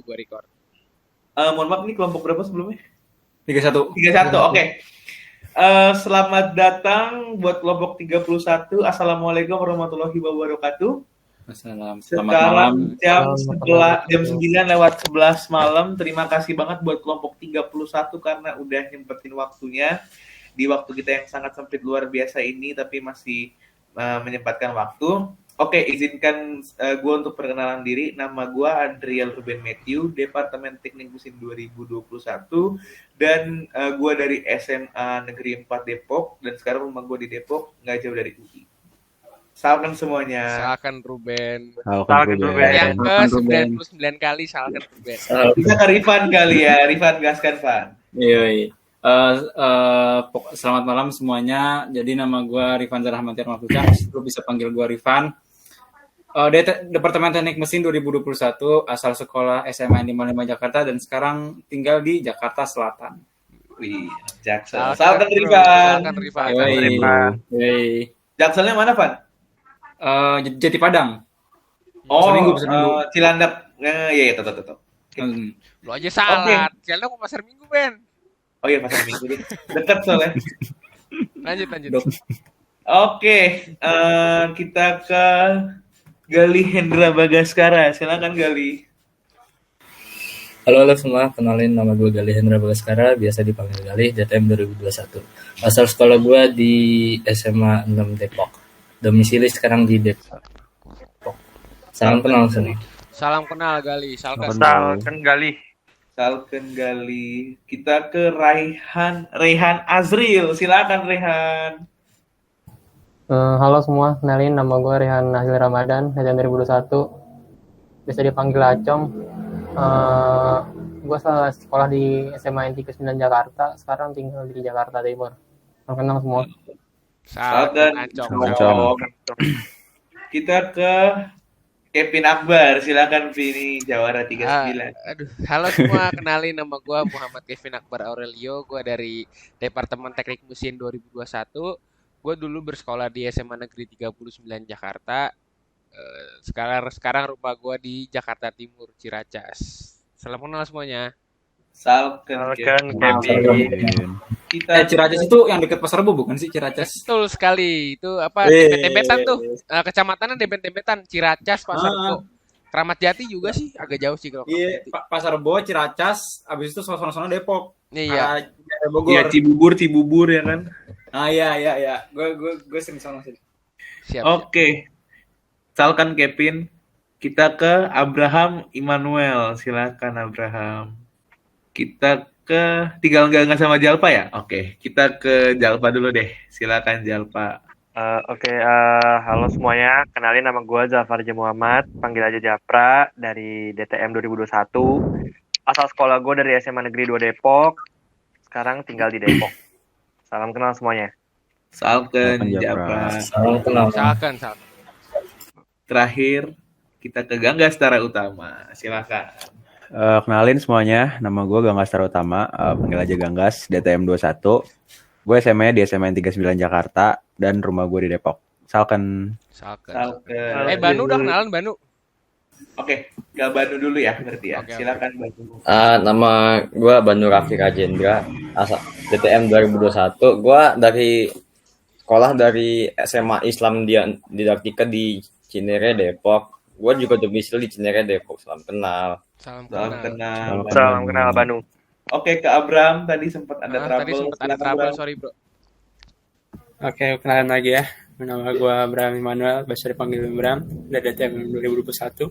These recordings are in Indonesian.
gue record. Mohon maaf, ini kelompok berapa sebelumnya? 31. 31, oke. Selamat datang buat kelompok 31. Assalamualaikum warahmatullahi wabarakatuh. Selamat Sekarang malam. jam 9 lewat 11 malam. Terima kasih banget buat kelompok 31 karena udah nyempetin waktunya di waktu kita yang sangat sempit luar biasa ini, tapi masih menyempatkan waktu. Oke, izinkan gue untuk perkenalan diri. Nama gue Andriel Ruben Matthew, Departemen Teknik Mesin 2021, dan gue dari SMA Negeri 4 Depok, dan sekarang rumah gue di Depok, nggak jauh dari UI. Salahkan semuanya. Salahkan Ruben. Salahkan Ruben. Yang ke 99 kali salahkan Ruben. Bisa ke Rifan kali ya. Rifan, gaskan, Pan. Iya. Selamat malam semuanya. Jadi nama gue Rifan Zarahmantir Mahfuza. Lu bisa panggil gue Rifan. Departemen Teknik Mesin 2021, asal sekolah SMA 55 Jakarta dan sekarang tinggal di Jakarta Selatan. Wih, Jaksel. Salahkan Rifan. Jakselnya mana, Pan? Jati Padang. Seminggu. Cilandak. Iya, tetap. Lu aja salah. Cilandak mau pasar Minggu, Ben. Oh iya, pasar Minggu deh. Dekat soalnya. Lanjut. Oke, kita ke Gali Hendra Bagaskara. Silakan Gali. Halo semua, kenalin nama gue Gali Hendra Bagaskara, biasa dipanggil Gali, DTM 2021. Asal sekolah gue di SMA 6 Depok. Domisili sekarang di Depok. Salam kenal semua. Salam kenal Gali, Salken Gali. Kita ke Rehan Azril. Silakan Rehan. Halo semua, kenalin nama gue Rehan Azril Ramadan, DTM 2021. Bisa dipanggil Acong. Gue sekolah di SMA Negeri 9 Jakarta, sekarang tinggal di Jakarta Timur. Salam kenal semua. Salam Acong. Kita ke Kevin Akbar, silakan Vini Jawara 39. Halo semua, kenalin nama gue Muhammad Kevin Akbar Aurelio, gue dari Departemen Teknik Mesin 2021. Gue dulu bersekolah di SMA Negeri 39 Jakarta. Sekarang rumah gue di Jakarta Timur, Ciracas. Salam kenal semuanya. Salahkan Kevin. Ciracas itu yang dekat Pasar Rebo bukan sih Ciracas? Betul sekali. Itu apa? Dempet-dempetan tuh. Kecamatannya dempet-dempetan. Ciracas, Pasar Rebo. Keramat Jati juga sih, agak jauh sih kalau. Iya, Pasar Rebo, Ciracas, abis itu sono-sono Depok. Iya. Iya, Cibubur ya kan? Iya. Gue sering sono sini. Siap. Oke. Salahkan Kevin. Kita ke Abraham Immanuel. Silakan Abraham. Kita ke tinggal nggak sama Jalpa ya? Oke, kita ke Jalpa dulu deh. Silakan Jalpa. Halo semuanya, kenalin nama gue Zafar J. Muhammad, panggil aja Japra, dari DTM 2021. Asal sekolah gue dari SMA Negeri 2 Depok, sekarang tinggal di Depok. Salam kenal semuanya. Salahkan Japra. Salam kenal. Salahkan. Terakhir, kita ke Gangga Setara Utama. Silakan. Kenalin semuanya, nama gue Ganggas Setara Utama, panggil aja Ganggas, DTM 21. Gue SMA di SMA 39 Jakarta dan rumah gue di Depok. Salahkan. Banu udah kenalan Banu. Oke, ke Banu dulu ya berarti ya. Silakan Banu. Nama gue Banu Raffi Rajendra, asal DTM 2021. Gue dari sekolah dari SMA Islam Didaktika di Cinere Depok. Gue juga domisili di Cinere Depok. Salam kenal. Salam kenal Banu. Oke, ke Abram tadi sempat ada trouble. Sorry bro. Oke, kenalan lagi ya. Nama gue Abraham Immanuel, biasa dipanggil Abram, dari DTM 2021.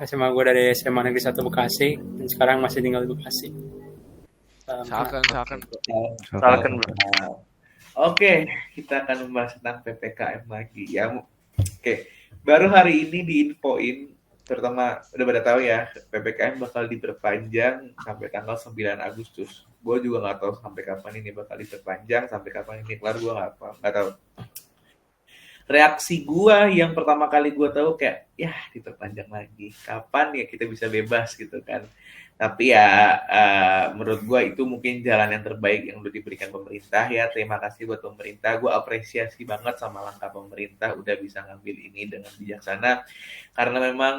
SMA gue dari SMA Negeri 1 Bekasi, dan sekarang masih tinggal di Bekasi. Salahkan bro. Oke, kita akan membahas tentang PPKM lagi ya. Oke, baru hari ini diinfoin, terutama udah pada tahu ya, PPKM bakal diperpanjang sampai tanggal 9 Agustus. Gue juga nggak tahu sampai kapan ini bakal diperpanjang, sampai kapan ini kelar gue nggak tahu. reaksi gue yang pertama kali gue tahu kayak ya diperpanjang lagi, kapan ya kita bisa bebas gitu kan. Tapi ya menurut gue itu mungkin jalan yang terbaik yang udah diberikan pemerintah ya. Terima kasih buat pemerintah. Gue apresiasi banget sama langkah pemerintah udah bisa ngambil ini dengan bijaksana. Karena memang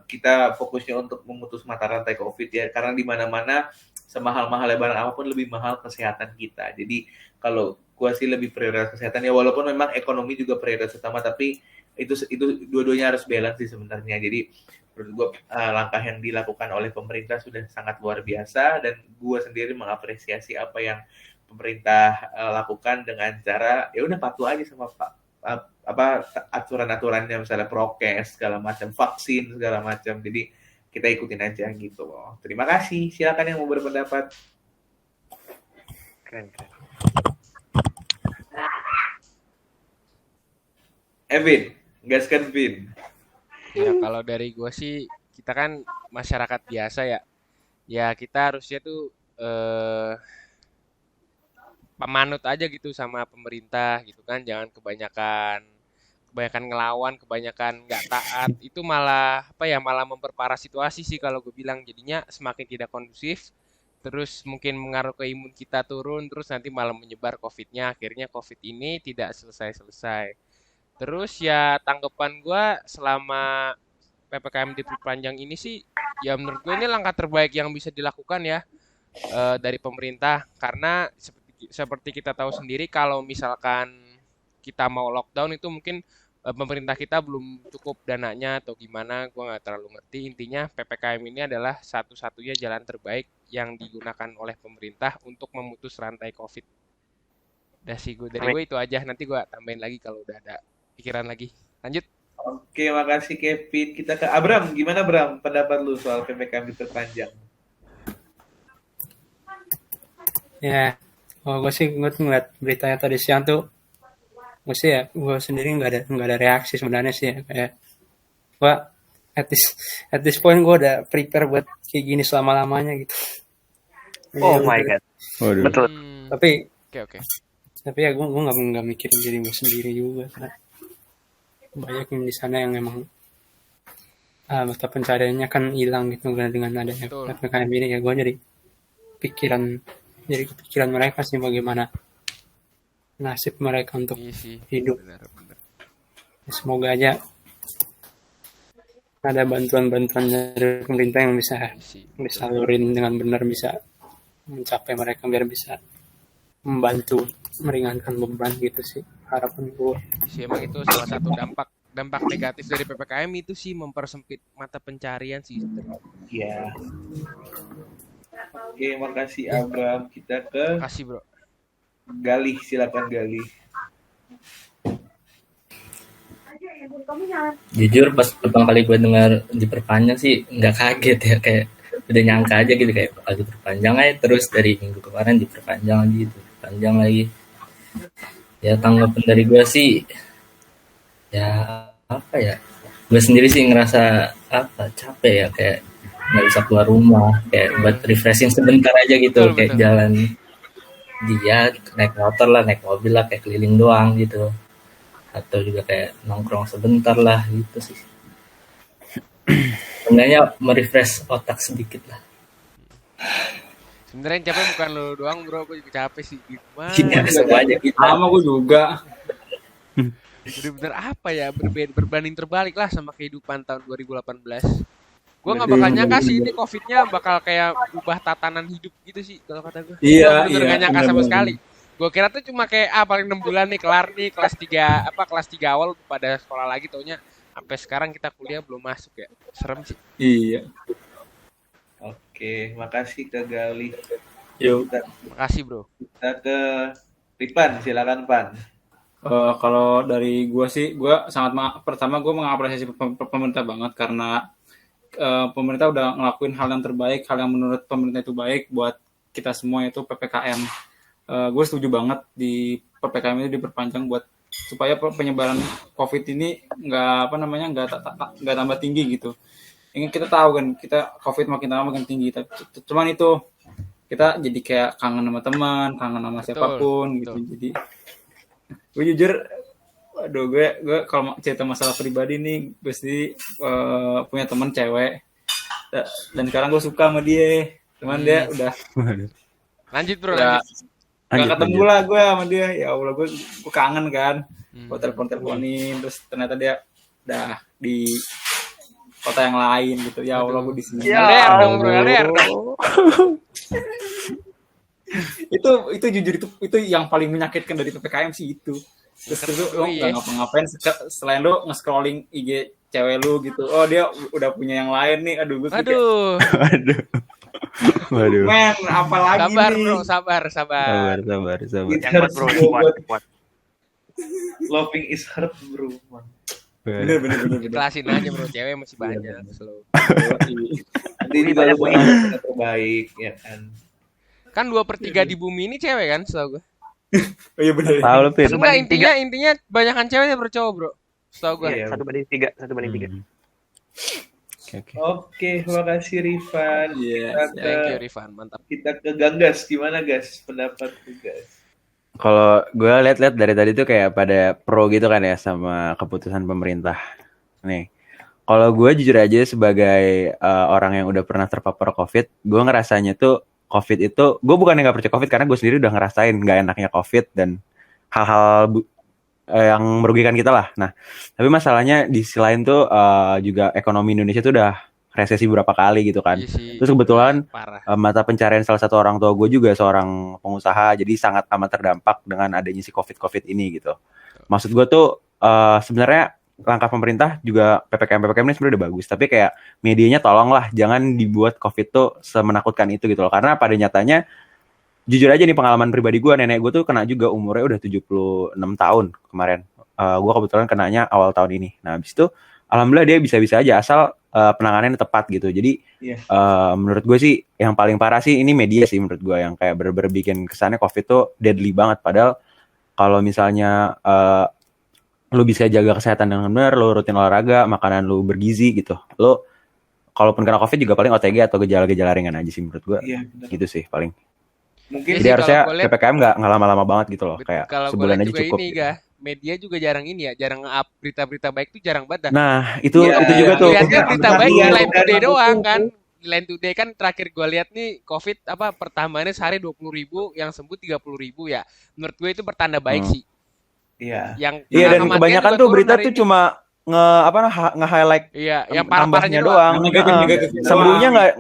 kita fokusnya untuk memutus mata rantai COVID ya. Karena di mana-mana semahal-mahalnya barang apapun lebih mahal kesehatan kita. Jadi kalau gue sih lebih prioritas kesehatan ya, walaupun memang ekonomi juga prioritas utama, tapi itu dua-duanya harus balance sih sebenarnya. Jadi menurut gue langkah yang dilakukan oleh pemerintah sudah sangat luar biasa, dan gue sendiri mengapresiasi apa yang pemerintah lakukan dengan cara ya udah patuh aja sama aturan-aturannya, misalnya prokes segala macam, vaksin segala macam. Jadi kita ikutin aja gitu loh. Terima kasih. Silakan yang mau berpendapat. Keren. Evin, gaskan Vin. Ya kalau dari gue sih, kita kan masyarakat biasa ya. Ya kita harusnya tuh pemanut aja gitu sama pemerintah gitu kan. Jangan kebanyakan ngelawan, kebanyakan nggak taat. Itu malah malah memperparah situasi sih kalau gue bilang. Jadinya semakin tidak kondusif. Terus mungkin mengaruh ke imun kita turun. Terus nanti malah menyebar COVID-nya. Akhirnya COVID ini tidak selesai-selesai. Terus ya tanggapan gue selama PPKM diperpanjang ini sih, ya menurut gue ini langkah terbaik yang bisa dilakukan ya dari pemerintah. Karena seperti kita tahu sendiri, kalau misalkan kita mau lockdown itu mungkin pemerintah kita belum cukup dananya atau gimana, gue nggak terlalu ngerti. Intinya PPKM ini adalah satu-satunya jalan terbaik yang digunakan oleh pemerintah untuk memutus rantai COVID. Udah sih dari gue itu aja. Nanti gue tambahin lagi kalau udah ada pikiran lagi. Lanjut. Oke, makasih Kevin. Kita ke Abram. Gimana Bram pendapat lu soal PPKM diperpanjang? Ya, gue sih ngeliat beritanya tadi siang tuh, gue sendiri nggak ada reaksi sebenarnya sih ya. Kayak gue at this point gue udah prepare buat kayak gini selama lamanya gitu. Oh my god. Waduh. Betul. Tapi Oke. Tapi ya gue nggak mikirin diri gue sendiri juga, karena banyak yang di sana yang memang mata pencariannya kan hilang gitu dengan adanya PPKM ini. Ya gue jadi kepikiran mereka sih, bagaimana nasib mereka untuk hidup. Benar. Ya, semoga aja ada bantuan-bantuan dari pemerintah yang bisa disalurin dengan benar, bisa mencapai mereka biar bisa membantu meringankan beban gitu sih harapan gue. Sih emang itu salah satu dampak negatif dari PPKM itu sih, mempersempit mata pencarian sih. Iya. Oke, makasih Abram. Kita ke Makasih bro. Galih, silakan Galih. Jujur pas pertama kali gue dengar diperpanjang sih nggak kaget ya, kayak udah nyangka aja gitu, kayak bakal diperpanjang aja terus. Dari minggu kemarin diperpanjang lagi. Ya tanggapan dari gue sih ya apa ya, gue sendiri sih ngerasa capek ya, kayak nggak bisa keluar rumah, kayak buat refreshing sebentar aja gitu. Kayak jalan dia naik motor lah, naik mobil lah, kayak keliling doang gitu, atau juga kayak nongkrong sebentar lah gitu sih. Sebenarnya merefresh otak sedikit lah. Sebenarnya yang capek bukan lo doang bro, gue juga capek sih. Gimana? Iya, semuanya kita. Sama gue juga. Bener-bener apa ya, berbanding terbalik lah sama kehidupan tahun 2018. Gue nggak bakal nyangka sih ini COVID-nya bakal kayak ubah tatanan hidup gitu sih kalau kata gue. Iya, bener nggak nyangka sama sekali. Gue kira tuh cuma kayak paling 6 bulan nih kelar nih kelas 3 awal pada sekolah lagi, taunya sampai sekarang kita kuliah belum masuk ya. Serem sih. Iya. Oke, makasih ke Galih. Yuk. Makasih bro. Kita ke Ripan, silakan Pan. Kalau dari gue sih, pertama gue mengapresiasi pemerintah banget, karena pemerintah udah ngelakuin hal yang terbaik, hal yang menurut pemerintah itu baik buat kita semua, yaitu PPKM. Gue setuju banget di PPKM ini diperpanjang buat supaya penyebaran COVID ini nggak tambah tinggi gitu. Ini kita tahu kan, kita COVID makin lama makin tinggi. Cuman itu kita jadi kayak kangen sama teman, kangen sama siapapun gitu. Jadi gue jujur Aduh, gue kalau cerita masalah pribadi nih, pasti punya teman cewek. Dan sekarang gue suka sama dia. Cuman dia udah Waduh. Lanjut bro, ya lanjut. gak ketemu lah gue sama dia. Ya Allah, gue kangen kan. Gue telepon-teleponin, terus ternyata dia udah di kota yang lain gitu. Ya Allah, gue di sini. LDR dong bro, LDR dong. Itu jujur itu yang paling menyakitkan dari PPKM sih itu. Terus lu nggak ngapa-ngapain selain lu nge-scrolling IG cewek lu gitu. Oh dia udah punya yang lain nih. Aduh gue Aduh. Waduh. Men, apalagi Sabar nih. bro, sabar. Sabar. Yang kuat bro, yang kuat. Loving is hurt bro. Bener. Ikhlasin aja bro, cewek masih banyak. Slow. Nanti juga lu yang terbaik ya kan. Kan 2/3 di bumi ini cewek kan, setahu gue. Oh iya bener. Tahu lu Pin. Enggak, intinya banyakan cewek daripada cowok bro, setahu gue. Iya. 1/3. Oke, makasih Rifan. Yes, Thank you Rifan, mantap. Kita ke Ganggas, gimana guys pendapat Ganggas? Kalau gue lihat-lihat dari tadi tuh kayak pada pro gitu kan ya sama keputusan pemerintah. Nih, kalau gue jujur aja sebagai orang yang udah pernah terpapar COVID, gue ngerasanya tuh COVID itu, gue bukan yang gak percaya COVID karena gue sendiri udah ngerasain gak enaknya COVID dan hal-hal yang merugikan kita lah. Nah, tapi masalahnya di sisi lain tuh juga ekonomi Indonesia tuh udah resesi beberapa kali gitu kan. Terus kebetulan mata pencarian salah satu orang tua gue juga seorang pengusaha, jadi sangat amat terdampak dengan adanya si COVID ini gitu. Maksud gue tuh sebenarnya langkah pemerintah juga PPKM ini sebenarnya udah bagus, tapi kayak medianya tolonglah jangan dibuat COVID tuh semenakutkan itu gitu loh. Karena pada nyatanya jujur aja nih pengalaman pribadi gue, nenek gue tuh kena juga umurnya udah 76 tahun kemarin. Gue kebetulan kenanya awal tahun ini. Nah habis itu alhamdulillah dia bisa-bisa aja asal penanganannya tepat gitu. Jadi menurut gue sih yang paling parah sih ini media sih menurut gue yang kayak bener-bener bikin kesannya COVID tuh deadly banget. Padahal kalau misalnya lu bisa jaga kesehatan dengan benar, lu rutin olahraga, makanan lu bergizi gitu. Lu kalaupun kena COVID juga paling OTG atau gejala-gejala ringan aja sih menurut gue. Iya, gitu sih paling. Mungkin jadi harusnya PPKM nggak lama-lama banget gitu loh, kayak sebulan aja cukup. Ini gitu. Media juga jarang ini ya, jarang up berita-berita baik tuh jarang banget. Nah itu juga tuh. Lihatnya berita baik di Line Today doang kan. Di Line Today kan terakhir gue lihat nih COVID pertambahannya sehari 20.000, yang sembuh 30.000 ya. Menurut gue itu pertanda baik sih. Iya. Iya dan kebanyakan tuh berita tuh cuma nge-highlight yang parah-parahnya doang.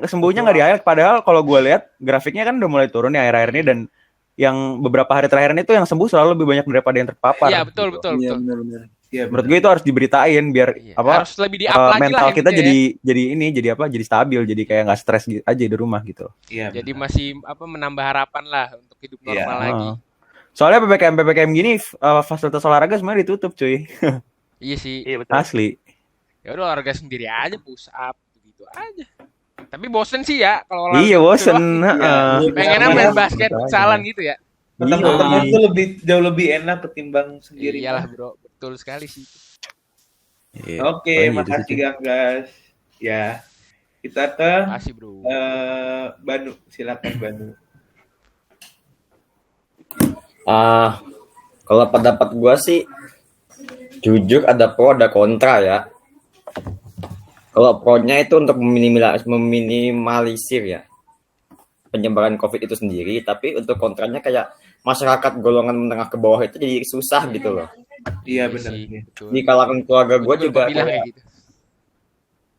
Sembuhnya nggak di-highlight, padahal kalau gue lihat grafiknya kan udah mulai turun nih akhir-akhir ini, dan yang beberapa hari terakhir ini tuh yang sembuh selalu lebih banyak daripada yang terpapar. Iya betul. Iya benar. Menurut gue itu harus diberitain biar harus lebih di-up lagi mental lah, kita jadi stabil, jadi kayak nggak stres aja di rumah gitu. Iya. Jadi masih menambah harapan lah untuk hidup normal lagi. Soalnya PPKM gini fasilitas olahraga semuanya ditutup cuy. Iya sih. Iya betul. Asli. Ya udah olahraga sendiri aja, push up gitu aja. Tapi bosen sih ya kalau olahraga. Iya bosen. Pengennya main basket salan gitu ya. Teman-teman itu jauh lebih enak ketimbang sendiri. Iyalah bro, betul sekali sih. Oke, makasih Ganggas. Ya, kita ke Banu, silakan Banu. Kalau pendapat gue sih jujur ada pro ada kontra ya. Kalau pro-nya itu untuk meminimalisir ya penyebaran COVID itu sendiri, tapi untuk kontranya kayak masyarakat golongan menengah ke bawah itu jadi susah gitu loh. Iya benar. Di kalangan keluarga gue juga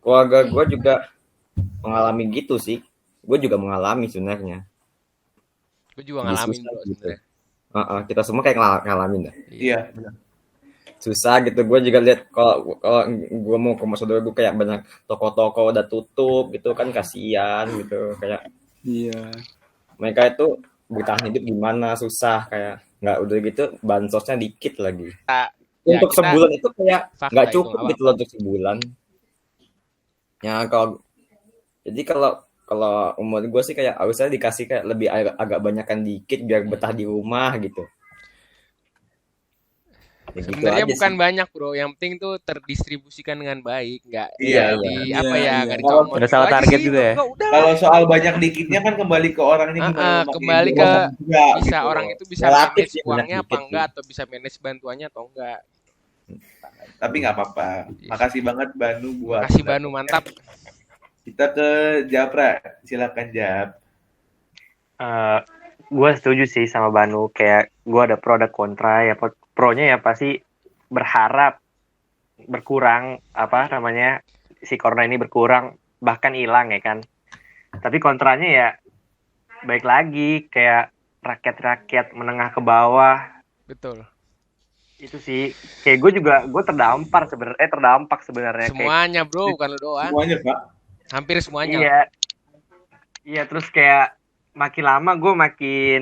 keluarga gue juga mengalami gitu sih. Gue juga mengalami sebenarnya. Gue juga ngalamin gitu. Kita semua kayak ngalamin dah. Iya benar. Susah gitu. Gue juga lihat kalau gue mau ke saudara gue kayak banyak toko-toko udah tutup gitu kan, kasihan gitu kayak. Iya. Mereka itu bertahan hidup gimana, susah kayak nggak udah gitu bansosnya dikit lagi. Untuk sebulan itu kayak nggak cukup gitu loh untuk sebulan. Ya kalau umur gue sih kayak harusnya dikasih kayak lebih agak banyakan dikit biar betah di rumah gitu. Ya sebenarnya gitu bukan sih. Banyak bro, yang penting tuh terdistribusikan dengan baik, nggak udah salah target gitu ya. Kalau soal banyak dikitnya kan kembali ke orangnya kembali ke bisa gitu. Orang itu bisa manage uangnya apa enggak, atau bisa manage bantuannya atau enggak. Tapi nggak apa-apa. Makasih banget Banu buat. Makasih Banu, mantap. Kita ke Japra, silakan Jap. Gue setuju sih sama Banu, kayak gue ada pro ada kontra ya. Pro-nya ya pasti berharap berkurang si corona ini berkurang bahkan hilang ya kan. Tapi kontranya ya baik lagi kayak rakyat-rakyat menengah ke bawah. Betul. Itu sih kayak gue terdampak sebenarnya. Semuanya bro, bukan lu doang. Semuanya Pak. Hampir semuanya. Iya terus kayak makin lama gue makin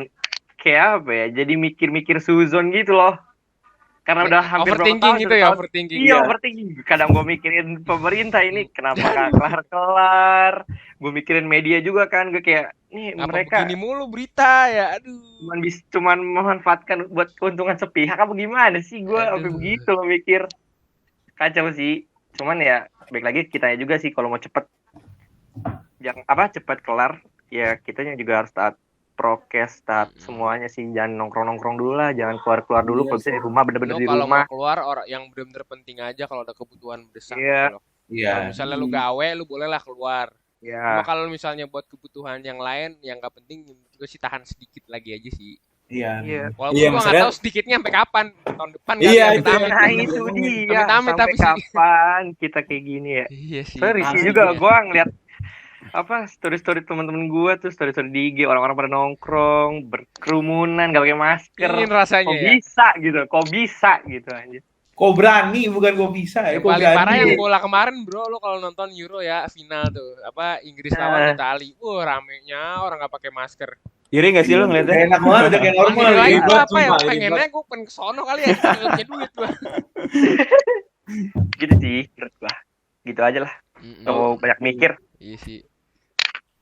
kayak apa ya, jadi mikir-mikir suzon gitu loh. Karena udah hampir overthinking gitu ya, overthinking. Iya, overthinking. Kadang gue mikirin pemerintah ini kenapa gak kelar-kelar. Gue mikirin media juga kan, gue kayak nih apa mereka begini mulu berita ya, aduh. Cuman memanfaatkan buat keuntungan sepihak apa gimana sih, gue sampai begitu loh mikir. Kacau sih. Cuman ya baik lagi kitanya juga sih kalau mau cepet kelar, ya kitanya juga harus taat prokes, semuanya sih, jangan nongkrong dulu lah, jangan keluar dulu, kalau bisa di rumah, bener-bener di rumah. Kalau keluar orang yang bener-bener penting aja, kalau ada kebutuhan mendesak. Iya. Kalau misalnya lu gawe, lu bolehlah keluar. Iya. Cuma kalau misalnya buat kebutuhan yang lain yang nggak penting, gue sih tahan sedikit lagi aja sih. Iya. Walaupun gue nggak tahu sedikitnya sampai kapan, tahun depan kan. Iya, itu dia. Sampai kapan kita kayak gini ya? Iya sih. Saya risih juga, gue ngeliat story teman-teman gue tuh, story di IG, orang-orang pada nongkrong berkerumunan gak pakai masker. Ingin rasanya kok bisa gitu aja. Kok berani, bukan kok bisa ya. Yang paling parah yang bola kemarin bro, lo kalau nonton Euro ya final tuh, Inggris lawan Italia, ramenya orang gak pakai masker. Iri gak sih lo ngeliatnya? Enak banget, udah kayak normal. Itu apa ya, pengennya gue pengen kesono kali ya, punya duit gue. Gitu sih menurut gue, gitu aja lah. Kalau banyak mikir. Iya sih.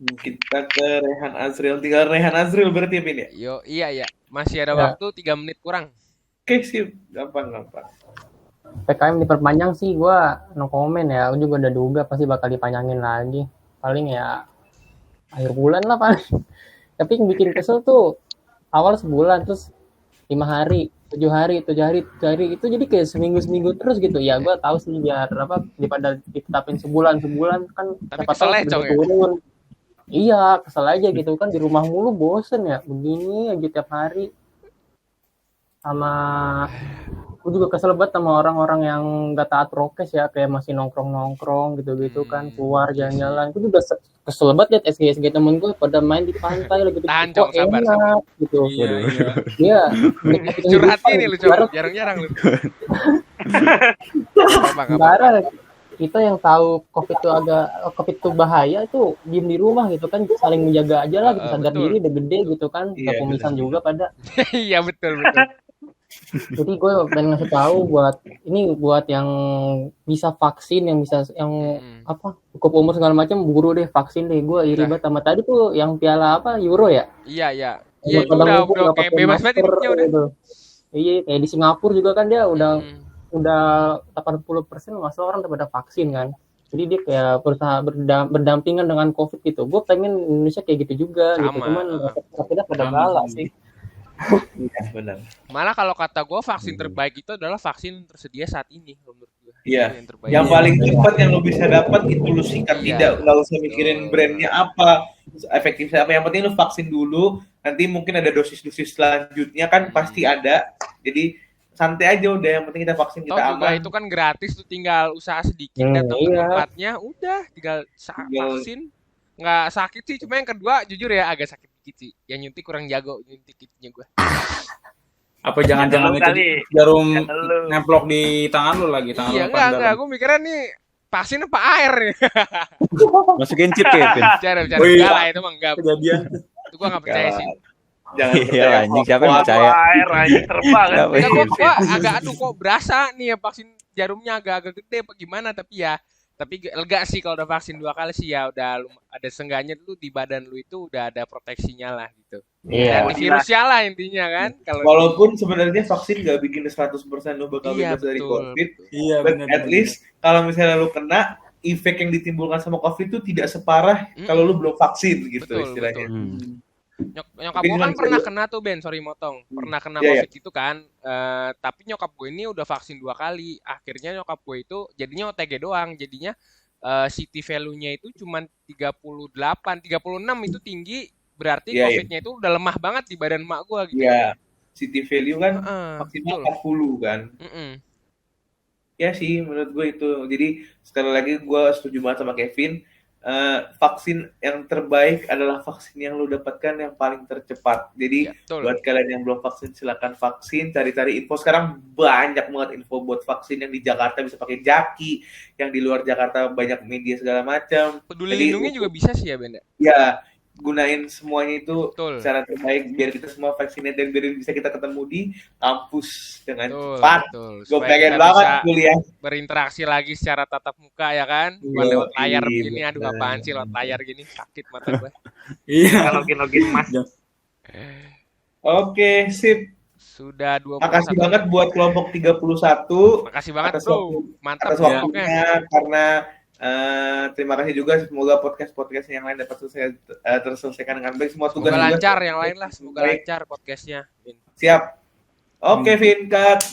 Kita ke Rehan Azril. Tinggal Rehan Azril berarti ya, Pin ya? Iya. Masih ada waktu 3 menit kurang. Oke, sip. Gampang. PKM diperpanjang sih, gue no comment ya. Gue juga udah duga pasti bakal dipanjangin lagi. Paling ya akhir bulan lah paling. Tapi yang bikin kesel tuh awal sebulan, terus 5 hari, 7 hari itu jadi kayak seminggu terus gitu. Ya gue tahu sih biar daripada ditetapin sebulan kan. Tapi kesel aja turun. Iya, kesel aja gitu kan, di rumah mulu bosen ya, begini aja tiap hari. Sama aku juga kesel banget sama orang-orang yang gak taat prokes ya, kayak masih nongkrong gitu kan, keluar jalan-jalan. Itu juga kesel banget liat SG temen gue pada main di pantai lagi kok enak gitu. Iya. Curhat ini lu coba, jarang-jarang lu. Sebenarnya kita yang tahu COVID itu bahaya itu diem di rumah gitu kan, saling menjaga aja lah gitu, sadar diri udah gede gitu kan, nggak kumisan juga pada. Iya betul. Jadi gue pengen ngasih tahu buat yang bisa vaksin, yang cukup umur segala macam, buru deh vaksin deh. Gue iri banget sama tadi tuh yang piala Euro ya. Iya itu udah kayak bebas banget udah. Gitu. Iya, kayak di Singapura juga kan dia udah 80% masuk orang pada vaksin kan. Jadi dia kayak berusaha berdampingan dengan COVID gitu. Gue pengen Indonesia kayak gitu juga. Sama. Gitu. Cuman akhirnya pada galak sih. Iya benar. Malah kalau kata gue vaksin terbaik itu adalah vaksin tersedia saat ini menurut gue. Iya. Yang paling cepat yang lo bisa dapat itu lo sikat, tidak nggak usah mikirin brandnya apa, efektifnya apa. Yang penting lo vaksin dulu. Nanti mungkin ada dosis-dosis selanjutnya kan pasti ada. Jadi santai aja udah, yang penting kita vaksin, kita aman. Itu kan gratis tuh, tinggal usaha sedikit datang ke tempatnya, udah tinggal vaksin. Nggak sakit sih, cuma yang kedua jujur ya agak sakit dikit sih. Yang nyuntik kurang jago nyuntiknya gue. Apa jangan-jangan itu jarum nemplok di tangan lu lagi, tangan iya, lu enggak, gue mikirnya nih vaksin apa air nih. Masukin chip ya, Pin. Bercanda. Enggak lah, itu mah enggak. Kejadian. Itu gue nggak percaya sih. Jangan percaya. Anjing, siapa yang percaya? Air anjing terbang. Gue agak kok berasa nih ya vaksin jarumnya agak gede apa gimana, tapi lega sih kalau udah vaksin 2 kali sih, ya udah ada seenggaknya lu di badan lu itu udah ada proteksinya lah gitu. Iya. Dan virusnya lah intinya kan. Walaupun sebenarnya vaksin nggak bikin 100% lu bakal bebas dari COVID. Iya, but at least kalau misalnya lu kena, efek yang ditimbulkan sama COVID itu tidak separah kalau lu belum vaksin gitu istilahnya. Nyokap Mungkin gue kan bisa pernah juga. kena tuh Ben, sorry motong. Pernah kena Iya, iya. COVID itu kan. Tapi nyokap gue ini udah vaksin 2 kali. Akhirnya nyokap gue itu jadinya OTG doang. Jadinya city value-nya itu cuma 38, 36 itu tinggi. Berarti Iya, iya. COVID-nya itu udah lemah banget di badan mak gue gitu. Iya. City value kan Heeh, maksimal betul. 40 kan. Mm-mm. Ya sih, menurut gue itu. Jadi sekali lagi gue setuju banget sama Kevin. Vaksin yang terbaik adalah vaksin yang lu dapatkan yang paling tercepat. Jadi Ya, betul. buat kalian yang belum vaksin, silakan vaksin. Cari-cari info. Sekarang banyak banget info buat vaksin. Yang di Jakarta bisa pakai Jaki, yang di luar Jakarta banyak media segala macam. Peduli Jadi lindungi juga bisa sih ya Ben. ya gunain semuanya itu Betul. cara terbaik biar kita semua vaksinnya dan biar bisa kita ketemu di kampus dengan Betul, cepat. betul. Gue Supaya pengen kita banget bisa kuliah. berinteraksi lagi secara tatap muka ya kan, bukan lewat layar begini. Aduh, apaan sih lewat layar gini, sakit mata gue. Iya. Login Mas. Oke, sip. Sudah Makasih 21. banget buat kelompok 31 Makasih banget atas bro, waktu mantap atas kelompoknya. waktunya karena terima kasih juga, semoga podcast yang lain dapat terselesaikan dengan baik, semua tugas Semoga juga lancar yang lain lah, semoga baik. lancar podcastnya. Vin. Siap. Oke, Vin, cut.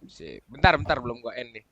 Sip. Bentar belum gua end nih.